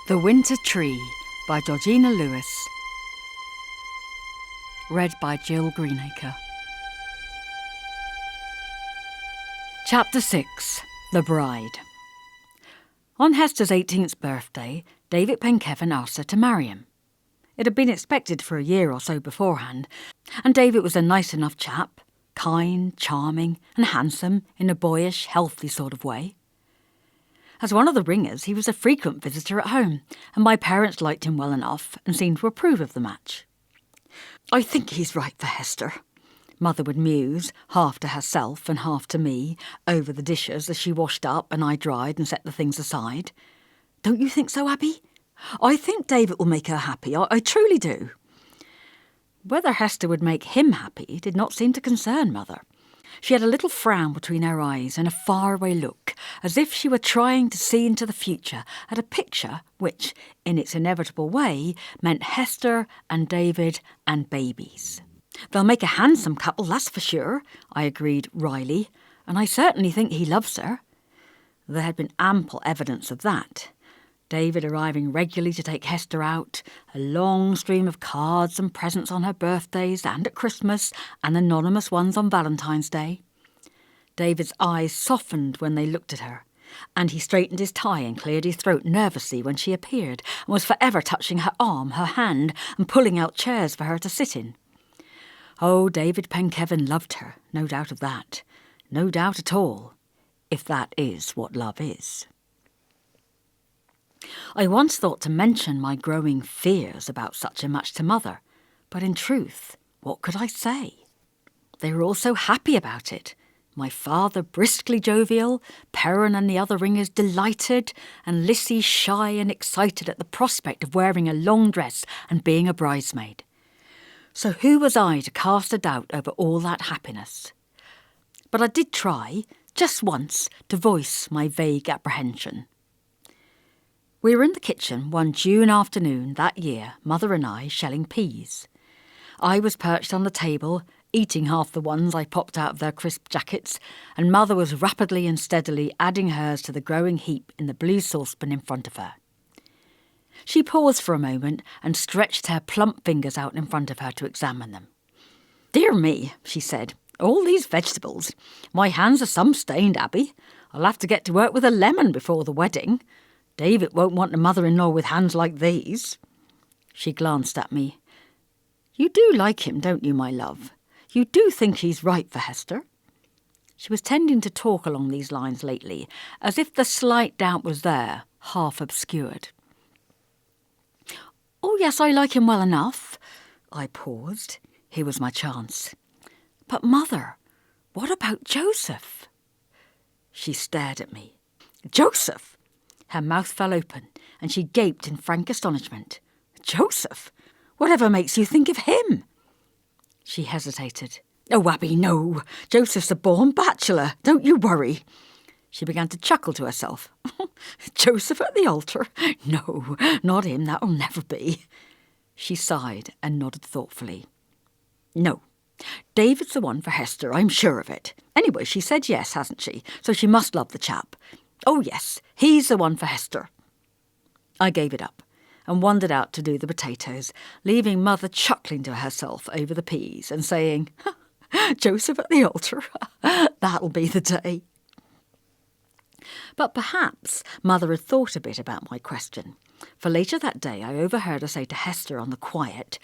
The Winter Tree by Georgina Lewis. Read by Jill Greenacre. Chapter 6. The Bride. On Hester's 18th birthday, David Penkeven asked her to marry him. It had been expected for a year or so beforehand, and David was a nice enough chap, kind, charming and handsome in a boyish, healthy sort of way. As one of the ringers, he was a frequent visitor at home, and my parents liked him well enough and seemed to approve of the match. "I think he's right for Hester," Mother would muse, half to herself and half to me, over the dishes as she washed up and I dried and set the things aside. "Don't you think so, Abby? I think David will make her happy, I truly do." Whether Hester would make him happy did not seem to concern Mother. She had a little frown between her eyes and a faraway look, as if she were trying to see into the future at a picture which, in its inevitable way, meant Hester and David and babies. "They'll make a handsome couple, that's for sure," I agreed wryly, "and I certainly think he loves her." There had been ample evidence of that. David arriving regularly to take Hester out, a long stream of cards and presents on her birthdays and at Christmas, and anonymous ones on Valentine's Day. David's eyes softened when they looked at her, and he straightened his tie and cleared his throat nervously when she appeared, and was forever touching her arm, her hand, and pulling out chairs for her to sit in. Oh, David Penkeven loved her, no doubt of that. No doubt at all, if that is what love is. I once thought to mention my growing fears about such a match to Mother, but in truth, what could I say? They were all so happy about it. My father briskly jovial, Perrin and the other ringers delighted, and Lissy shy and excited at the prospect of wearing a long dress and being a bridesmaid. So who was I to cast a doubt over all that happiness? But I did try, just once, to voice my vague apprehension. We were in the kitchen one June afternoon that year, Mother and I shelling peas. I was perched on the table, eating half the ones I popped out of their crisp jackets, and Mother was rapidly and steadily adding hers to the growing heap in the blue saucepan in front of her. She paused for a moment and stretched her plump fingers out in front of her to examine them. "Dear me," she said, "all these vegetables. My hands are some stained, Abby. I'll have to get to work with a lemon before the wedding. David won't want a mother-in-law with hands like these." She glanced at me. "You do like him, don't you, my love? You do think he's right for Hester?" She was tending to talk along these lines lately, as if the slight doubt was there, half obscured. "Oh, yes, I like him well enough." I paused. Here was my chance. "But, Mother, what about Joseph?" She stared at me. "Joseph?" Her mouth fell open, and she gaped in frank astonishment. "Joseph? Whatever makes you think of him?" She hesitated. "Oh, Abby, no. Joseph's a born bachelor. Don't you worry." She began to chuckle to herself. "Joseph at the altar? No, not him. That'll never be." She sighed and nodded thoughtfully. "No. David's the one for Hester, I'm sure of it. Anyway, she said yes, hasn't she? So she must love the chap. Oh, yes, he's the one for Hester." I gave it up and wandered out to do the potatoes, leaving Mother chuckling to herself over the peas and saying, "Joseph at the altar, that'll be the day." But perhaps Mother had thought a bit about my question, for later that day I overheard her say to Hester on the quiet,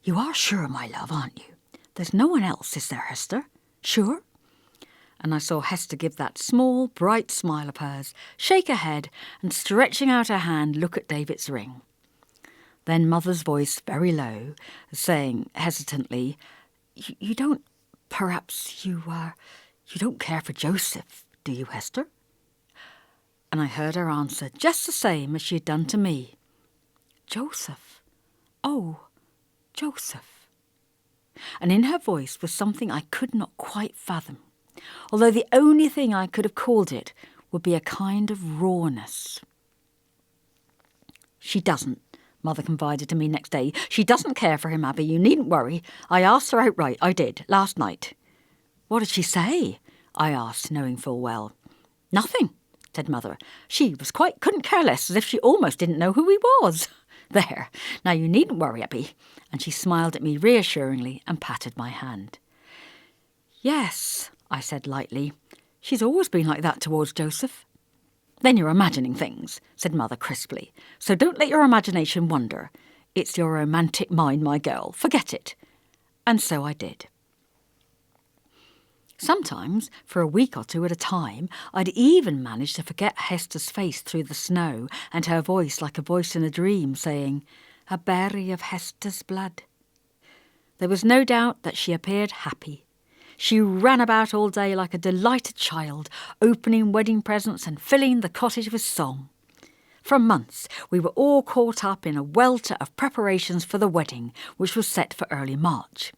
"You are sure, my love, aren't you? There's no one else, is there, Hester? Sure?" And I saw Hester give that small, bright smile of hers, shake her head, and stretching out her hand, look at David's ring. Then Mother's voice, very low, saying hesitantly, You don't, perhaps you don't care for Joseph, do you, Hester?" And I heard her answer just the same as she had done to me. "Joseph? Oh, Joseph." And in her voice was something I could not quite fathom, although the only thing I could have called it would be a kind of rawness. "She doesn't," Mother confided to me next day. "She doesn't care for him, Abby, you needn't worry. I asked her outright, I did, last night." "What did she say?" I asked, knowing full well. "Nothing. said Mother. She was couldn't care less, as if she almost didn't know who he was. There, now you needn't worry, Abby. And she smiled at me reassuringly and patted my hand. Yes, I said lightly. She's always been like that towards Joseph. Then you're imagining things, said Mother crisply. So don't let your imagination wander. It's your romantic mind, my girl. Forget it. And so I did. Sometimes, for a week or two at a time, I'd even managed to forget Hester's face through the snow and her voice like a voice in a dream saying, "A berry of Hester's blood." There was no doubt that she appeared happy. She ran about all day like a delighted child, opening wedding presents and filling the cottage with song. For months, we were all caught up in a welter of preparations for the wedding, which was set for early March.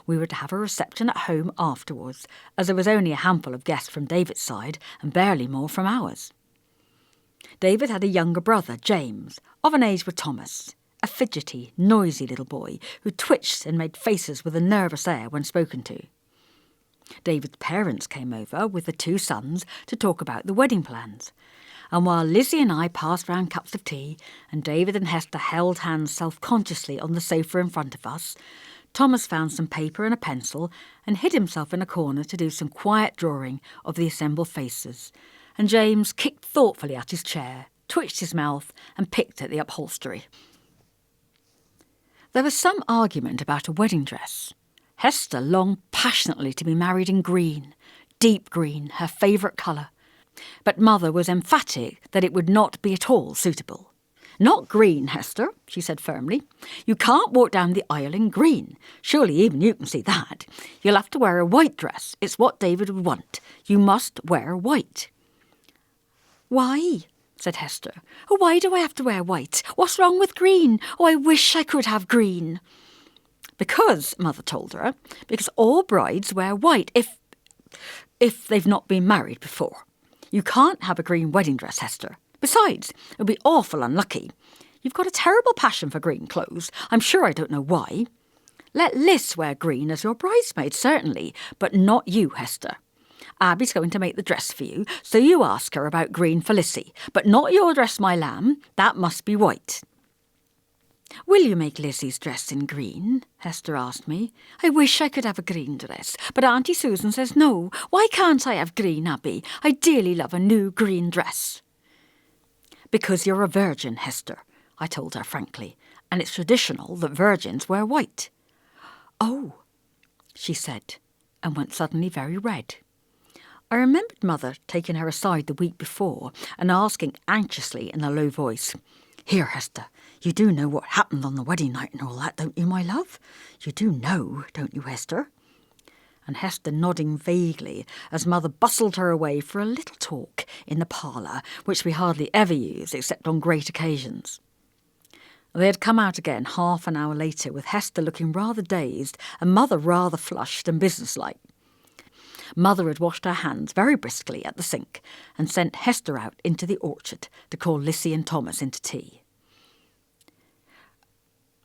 We were to have a reception at home afterwards, as there was only a handful of guests from David's side and barely more from ours. David had a younger brother, James, of an age with Thomas, a fidgety, noisy little boy who twitched and made faces with a nervous air when spoken to. David's parents came over with the two sons to talk about the wedding plans, and while Lizzie and I passed round cups of tea and David and Hester held hands self-consciously on the sofa in front of us, Thomas found some paper and a pencil and hid himself in a corner to do some quiet drawing of the assembled faces, and James kicked thoughtfully at his chair, twitched his mouth and picked at the upholstery. There was some argument about a wedding dress. Hester longed passionately to be married in green, deep green, her favourite colour, but Mother was emphatic that it would not be at all suitable. "Not green, Hester," she said firmly. "You can't walk down the aisle in green. Surely even you can see that. You'll have to wear a white dress. It's what David would want. You must wear white." "Why?" said Hester. "Oh, why do I have to wear white? What's wrong with green? Oh, I wish I could have green." "Because," Mother told her, "because all brides wear white if they've not been married before. You can't have a green wedding dress, Hester. Besides, it would be awful unlucky. You've got a terrible passion for green clothes. I'm sure I don't know why. Let Liz wear green as your bridesmaid, certainly, but not you, Hester. Abby's going to make the dress for you, so you ask her about green for Lizzie, but not your dress, my lamb. That must be white." "Will you make Lizzie's dress in green?" Hester asked me. "I wish I could have a green dress, but Auntie Susan says no. Why can't I have green, Abby? I dearly love a new green dress." "Because you're a virgin, Hester," I told her frankly, "and it's traditional that virgins wear white." "Oh," she said, and went suddenly very red. I remembered Mother taking her aside the week before and asking anxiously in a low voice, "Here, Hester, you do know what happened on the wedding night and all that, don't you, my love? You do know, don't you, Hester?" And Hester nodding vaguely as Mother bustled her away for a little talk in the parlour, which we hardly ever use except on great occasions. They had come out again half an hour later with Hester looking rather dazed and Mother rather flushed and businesslike. Mother had washed her hands very briskly at the sink and sent Hester out into the orchard to call Lizzie and Thomas into tea.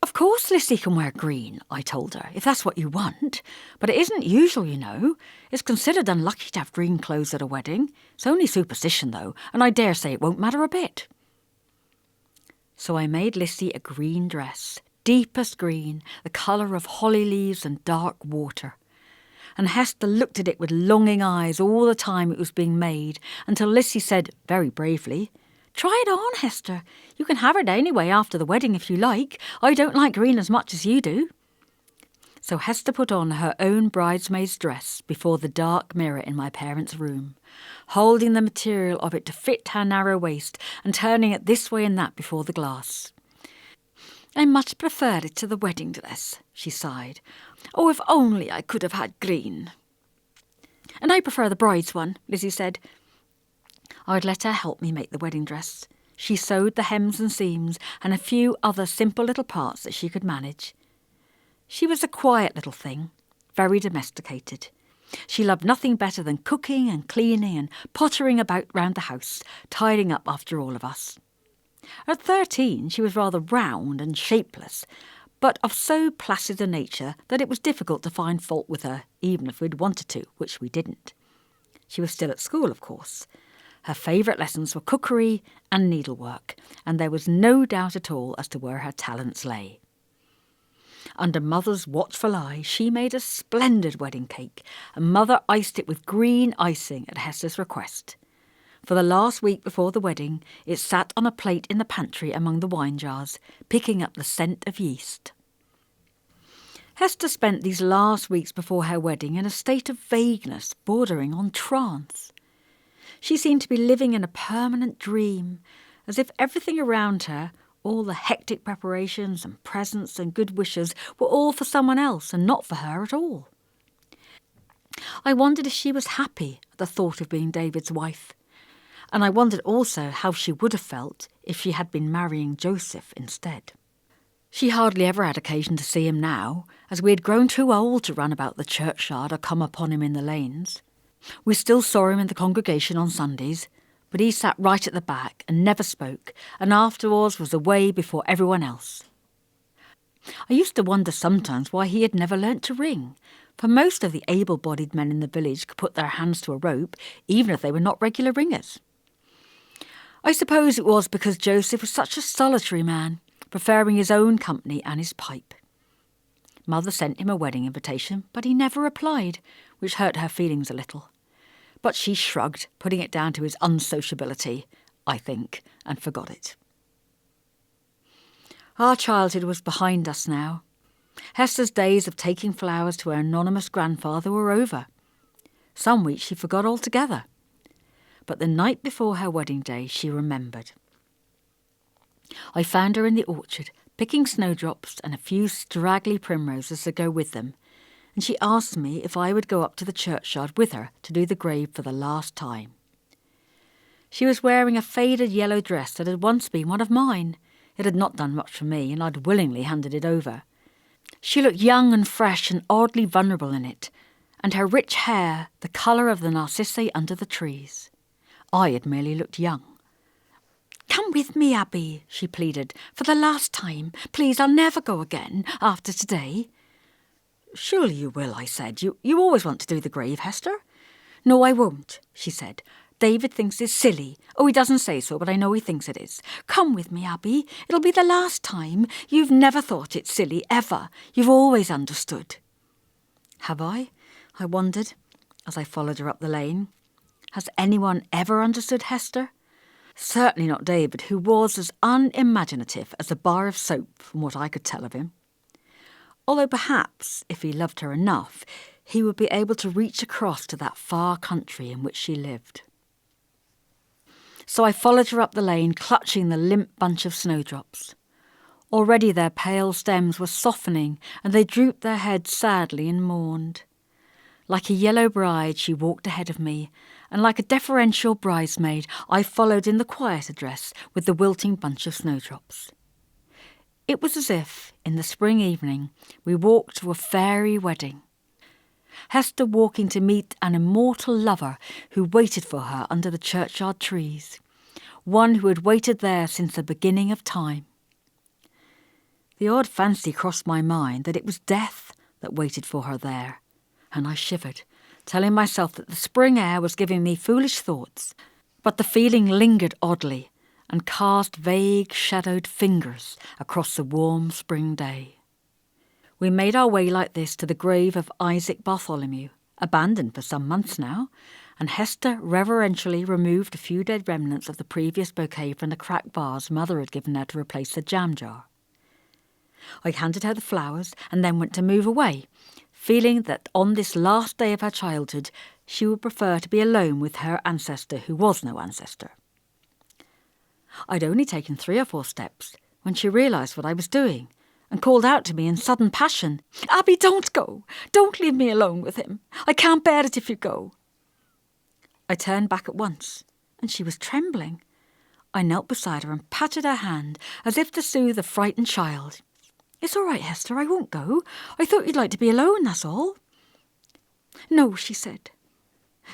"Of course Lizzie can wear green," I told her, "if that's what you want. But it isn't usual, you know. It's considered unlucky to have green clothes at a wedding. It's only superstition, though, and I dare say it won't matter a bit." So I made Lizzie a green dress, deepest green, the colour of holly leaves and dark water. And Hester looked at it with longing eyes all the time it was being made, until Lizzie said, very bravely, "Try it on, Hester. You can have it anyway after the wedding if you like. I don't like green as much as you do." So Hester put on her own bridesmaid's dress before the dark mirror in my parents' room, holding the material of it to fit her narrow waist and turning it this way and that before the glass. "I much prefer it to the wedding dress," she sighed. "Oh, if only I could have had green." "And I prefer the bride's one," Lizzie said. I'd let her help me make the wedding dress. She sewed the hems and seams and a few other simple little parts that she could manage. She was a quiet little thing, very domesticated. She loved nothing better than cooking and cleaning and pottering about round the house, tidying up after all of us. At 13, she was rather round and shapeless, but of so placid a nature that it was difficult to find fault with her, even if we'd wanted to, which we didn't. She was still at school, of course. Her favourite lessons were cookery and needlework, and there was no doubt at all as to where her talents lay. Under Mother's watchful eye, she made a splendid wedding cake, and Mother iced it with green icing at Hester's request. For the last week before the wedding, it sat on a plate in the pantry among the wine jars, picking up the scent of yeast. Hester spent these last weeks before her wedding in a state of vagueness bordering on trance. She seemed to be living in a permanent dream, as if everything around her, all the hectic preparations and presents and good wishes, were all for someone else and not for her at all. I wondered if she was happy at the thought of being David's wife, and I wondered also how she would have felt if she had been marrying Joseph instead. She hardly ever had occasion to see him now, as we had grown too old to run about the churchyard or come upon him in the lanes. We still saw him in the congregation on Sundays, but he sat right at the back and never spoke, and afterwards was away before everyone else. I used to wonder sometimes why he had never learnt to ring, for most of the able-bodied men in the village could put their hands to a rope, even if they were not regular ringers. I suppose it was because Joseph was such a solitary man, preferring his own company and his pipe. Mother sent him a wedding invitation, but he never replied, which hurt her feelings a little. But she shrugged, putting it down to his unsociability, I think, and forgot it. Our childhood was behind us now. Hester's days of taking flowers to her anonymous grandfather were over. Some weeks she forgot altogether. But the night before her wedding day she remembered. I found her in the orchard, picking snowdrops and a few straggly primroses to go with them, and she asked me if I would go up to the churchyard with her to do the grave for the last time. She was wearing a faded yellow dress that had once been one of mine. It had not done much for me, and I'd willingly handed it over. She looked young and fresh and oddly vulnerable in it, and her rich hair the colour of the narcissi under the trees. I had merely looked young. "Come with me, Abby," she pleaded, "for the last time. Please, I'll never go again after today." "Surely you will," I said. You always want to do the grave, Hester." "No, I won't," she said. "David thinks it's silly. Oh, he doesn't say so, but I know he thinks it is. Come with me, Abby. It'll be the last time. You've never thought it silly, ever. You've always understood." Have I wondered, as I followed her up the lane. Has anyone ever understood Hester? Certainly not David, who was as unimaginative as a bar of soap from what I could tell of him. Although perhaps, if he loved her enough, he would be able to reach across to that far country in which she lived. So I followed her up the lane, clutching the limp bunch of snowdrops. Already their pale stems were softening, and they drooped their heads sadly and mourned. Like a yellow bride, she walked ahead of me, and like a deferential bridesmaid, I followed in the quieter dress with the wilting bunch of snowdrops. It was as if, in the spring evening, we walked to a fairy wedding. Hester walking to meet an immortal lover who waited for her under the churchyard trees, one who had waited there since the beginning of time. The odd fancy crossed my mind that it was death that waited for her there, and I shivered, telling myself that the spring air was giving me foolish thoughts, but the feeling lingered oddly and cast vague, shadowed fingers across the warm spring day. We made our way like this to the grave of Isaac Bartholomew, abandoned for some months now, and Hester reverentially removed a few dead remnants of the previous bouquet from the cracked vase Mother had given her to replace the jam jar. I handed her the flowers and then went to move away, feeling that on this last day of her childhood she would prefer to be alone with her ancestor who was no ancestor. I'd only taken 3 or 4 steps when she realised what I was doing and called out to me in sudden passion, "Abby, don't go! Don't leave me alone with him! I can't bear it if you go!" I turned back at once, and she was trembling. I knelt beside her and patted her hand as if to soothe a frightened child. "It's all right, Hester, I won't go. I thought you'd like to be alone, that's all." "No," she said.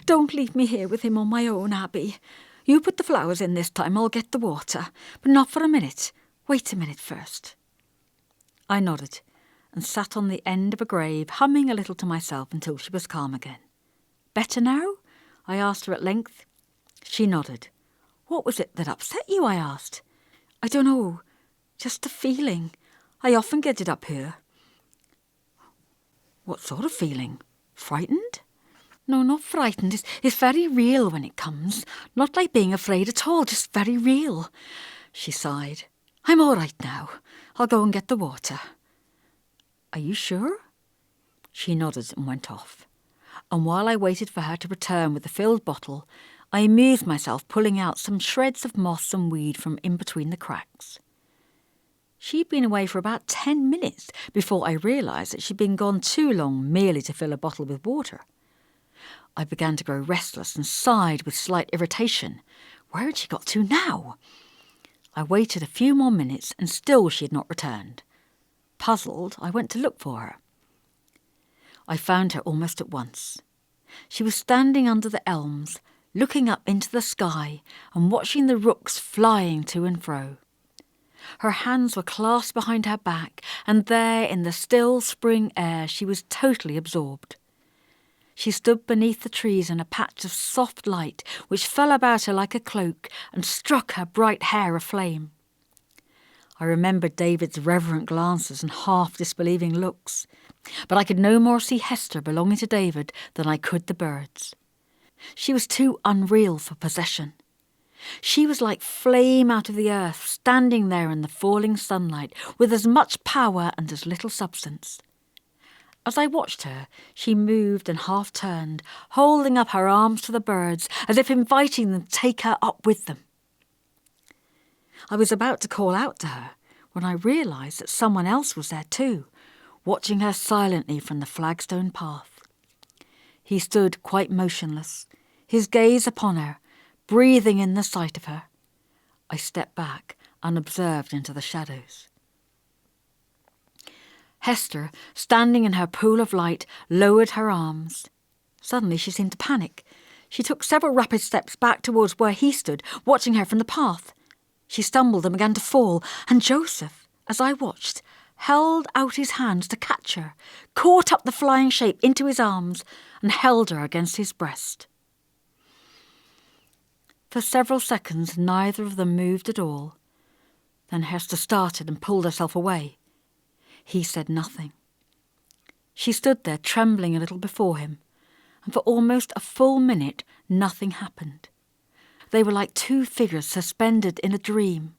"Don't leave me here with him on my own, Abby. You put the flowers in this time, I'll get the water. But not for a minute. Wait a minute first." I nodded and sat on the end of a grave, humming a little to myself until she was calm again. "Better now?" I asked her at length. She nodded. What was it that upset you? I asked. I don't know. Just a feeling. I often get it up here. What sort of feeling? Frightened? No, not frightened. It's very real when it comes. Not like being afraid at all, just very real. She sighed. I'm all right now. I'll go and get the water. Are you sure? She nodded and went off. And while I waited for her to return with the filled bottle, I amused myself pulling out some shreds of moss and weed from in between the cracks. She'd been away for about 10 minutes before I realised that she'd been gone too long merely to fill a bottle with water. I began to grow restless and sighed with slight irritation. Where had she got to now? I waited a few more minutes and still she had not returned. Puzzled, I went to look for her. I found her almost at once. She was standing under the elms, looking up into the sky and watching the rooks flying to and fro. Her hands were clasped behind her back, and there in the still spring air she was totally absorbed. She stood beneath the trees in a patch of soft light which fell about her like a cloak and struck her bright hair aflame. I remembered David's reverent glances and half-disbelieving looks, but I could no more see Hester belonging to David than I could the birds. She was too unreal for possession. She was like flame out of the earth, standing there in the falling sunlight with as much power and as little substance. As I watched her, she moved and half-turned, holding up her arms to the birds, as if inviting them to take her up with them. I was about to call out to her when I realised that someone else was there too, watching her silently from the flagstone path. He stood quite motionless, his gaze upon her, breathing in the sight of her. I stepped back, unobserved, into the shadows. Hester, standing in her pool of light, lowered her arms. Suddenly she seemed to panic. She took several rapid steps back towards where he stood, watching her from the path. She stumbled and began to fall, and Joseph, as I watched, held out his hands to catch her, caught up the flying shape into his arms, and held her against his breast. For several seconds neither of them moved at all. Then Hester started and pulled herself away. He said nothing. She stood there trembling a little before him, and for almost a full minute nothing happened. They were like two figures suspended in a dream,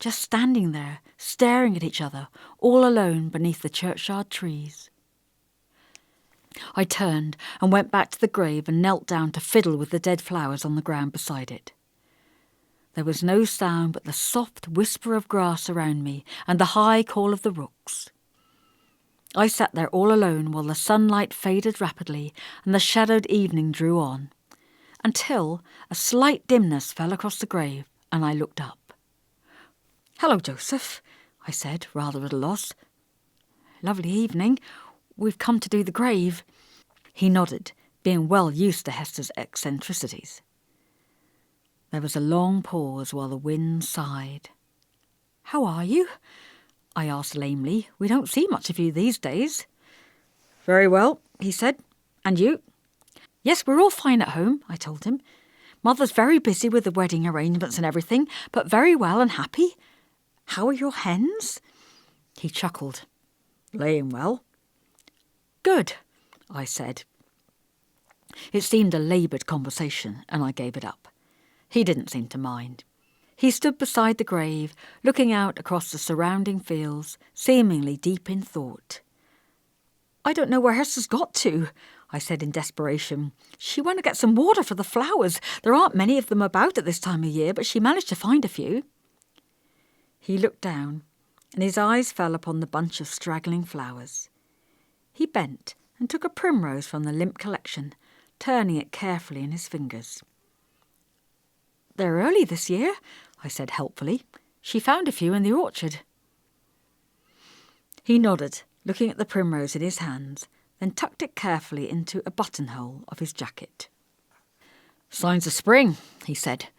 just standing there, staring at each other, all alone beneath the churchyard trees. I turned and went back to the grave and knelt down to fiddle with the dead flowers on the ground beside it. There was no sound but the soft whisper of grass around me and the high call of the rooks. I sat there all alone while the sunlight faded rapidly and the shadowed evening drew on, until a slight dimness fell across the grave and I looked up. "Hello, Joseph," I said, rather at a loss. "Lovely evening. We've come to do the grave." He nodded, being well used to Hester's eccentricities. There was a long pause while the wind sighed. "How are you?" I asked lamely. "We don't see much of you these days." "Very well," he said. "And you?" "Yes, we're all fine at home," I told him. "Mother's very busy with the wedding arrangements and everything, but very well and happy. How are your hens?" He chuckled. "Laying well." "Good," I said. It seemed a laboured conversation, and I gave it up. He didn't seem to mind. He stood beside the grave, looking out across the surrounding fields, seemingly deep in thought. "I don't know where Hester's got to," I said in desperation. "She went to get some water for the flowers. There aren't many of them about at this time of year, but she managed to find a few." He looked down, and his eyes fell upon the bunch of straggling flowers. He bent and took a primrose from the limp collection, turning it carefully in his fingers. "They're early this year," I said helpfully. "She found a few in the orchard." He nodded, looking at the primrose in his hands, then tucked it carefully into a buttonhole of his jacket. "Signs of spring," he said.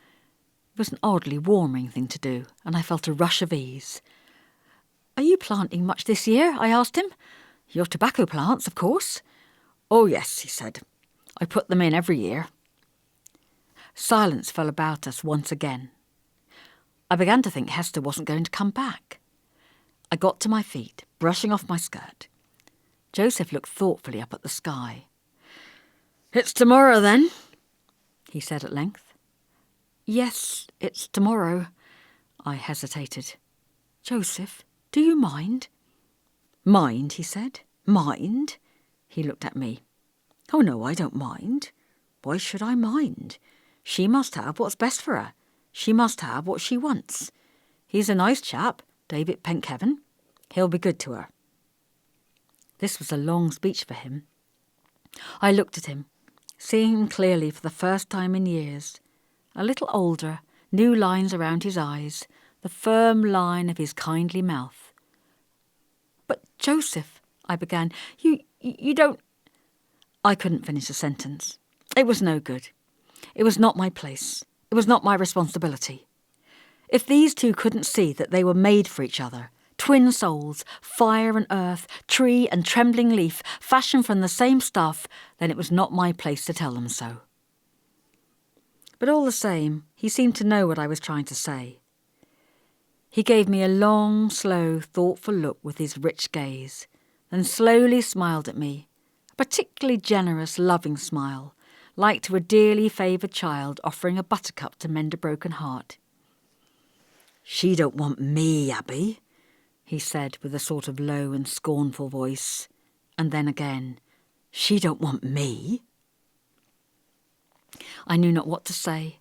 It was an oddly warming thing to do, and I felt a rush of ease. "Are you planting much this year?" I asked him. "Your tobacco plants, of course." "Oh, yes," he said. "I put them in every year." Silence fell about us once again. I began to think Hester wasn't going to come back. I got to my feet, brushing off my skirt. Joseph looked thoughtfully up at the sky. "It's tomorrow, then?" he said at length. "Yes, it's tomorrow." I hesitated. "Joseph, do you mind?" "Mind?" he said. "Mind?" He looked at me. "Oh, no, I don't mind. Why should I mind? She must have what's best for her. She must have what she wants. He's a nice chap, David Penkeven. He'll be good to her." This was a long speech for him. I looked at him, seeing him clearly for the first time in years. A little older, new lines around his eyes, the firm line of his kindly mouth. "But, Joseph," I began, you don't—" I couldn't finish a sentence. It was no good. It was not my place. It was not my responsibility. If these two couldn't see that they were made for each other, twin souls, fire and earth, tree and trembling leaf, fashioned from the same stuff, then it was not my place to tell them so. But all the same, he seemed to know what I was trying to say. He gave me a long, slow, thoughtful look with his rich gaze, then slowly smiled at me, a particularly generous, loving smile, like to a dearly favoured child offering a buttercup to mend a broken heart. "She don't want me, Abby," he said with a sort of low and scornful voice, and then again, "She don't want me." I knew not what to say.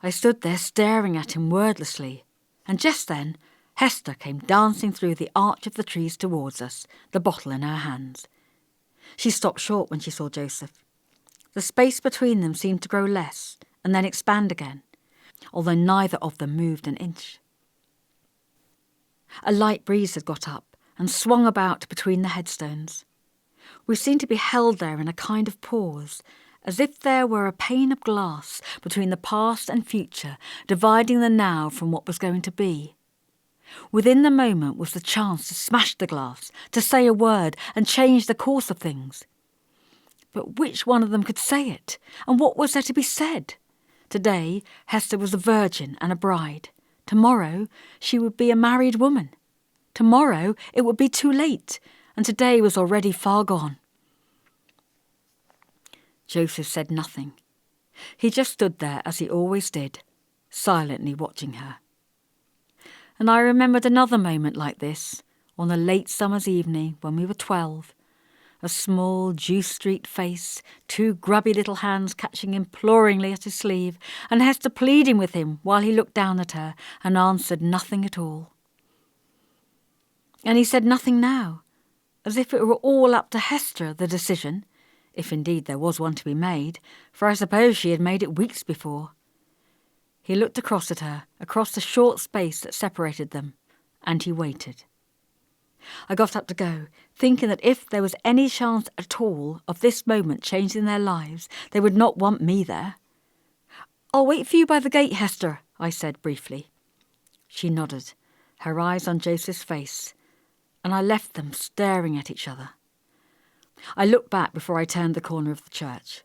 I stood there staring at him wordlessly, and just then Hester came dancing through the arch of the trees towards us, the bottle in her hands. She stopped short when she saw Joseph. The space between them seemed to grow less and then expand again, although neither of them moved an inch. A light breeze had got up and swung about between the headstones. We seemed to be held there in a kind of pause, as if there were a pane of glass between the past and future, dividing the now from what was going to be. Within the moment was the chance to smash the glass, to say a word and change the course of things. But which one of them could say it, and what was there to be said? Today, Hester was a virgin and a bride. Tomorrow, she would be a married woman. Tomorrow, it would be too late, and today was already far gone. Joseph said nothing. He just stood there as he always did, silently watching her. And I remembered another moment like this, on a late summer's evening when we were 12. A small, juice-streaked face, two grubby little hands catching imploringly at his sleeve, and Hester pleading with him while he looked down at her and answered nothing at all. And he said nothing now, as if it were all up to Hester, the decision, if indeed there was one to be made, for I suppose she had made it weeks before. He looked across at her, across the short space that separated them, and he waited. I got up to go, thinking that if there was any chance at all of this moment changing their lives, they would not want me there. "I'll wait for you by the gate, Hester," I said briefly. She nodded, her eyes on Joseph's face, and I left them staring at each other. I looked back before I turned the corner of the church.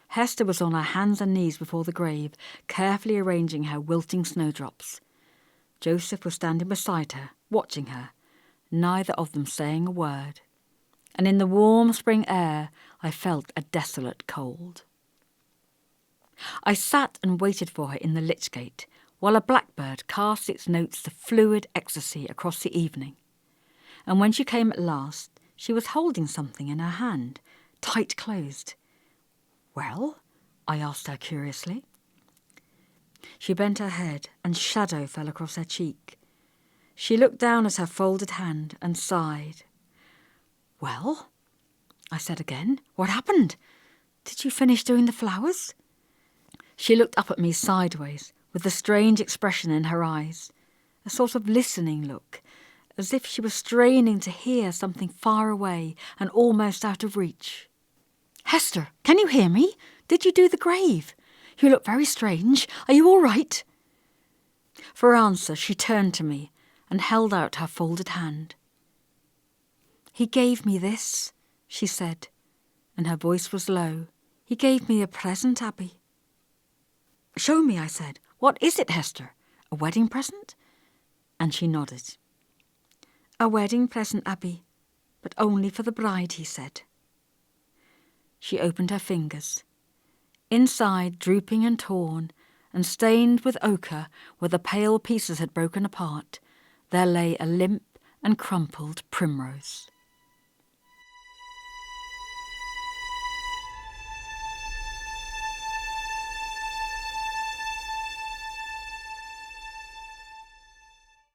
Hester was on her hands and knees before the grave, carefully arranging her wilting snowdrops. Joseph was standing beside her, watching her, neither of them saying a word. And in the warm spring air, I felt a desolate cold. I sat and waited for her in the lich gate, while a blackbird cast its notes of fluid ecstasy across the evening. And when she came at last, she was holding something in her hand, tight closed. "Well?" I asked her curiously. She bent her head, and shadow fell across her cheek. She looked down at her folded hand and sighed. "Well?" I said again. "What happened? Did you finish doing the flowers?" She looked up at me sideways, with a strange expression in her eyes, a sort of listening look, as if she was straining to hear something far away and almost out of reach. "Hester, can you hear me? Did you do the grave? You look very strange. Are you all right?" For answer, she turned to me and held out her folded hand. "He gave me this," she said, and her voice was low. "He gave me a present, Abby." Show me, I said. What is it, Hester? A wedding present? And she nodded. A wedding present, Abby, but only for the bride, he said. She opened her fingers. Inside, drooping and torn, and stained with ochre where the pale pieces had broken apart, there lay a limp and crumpled primrose.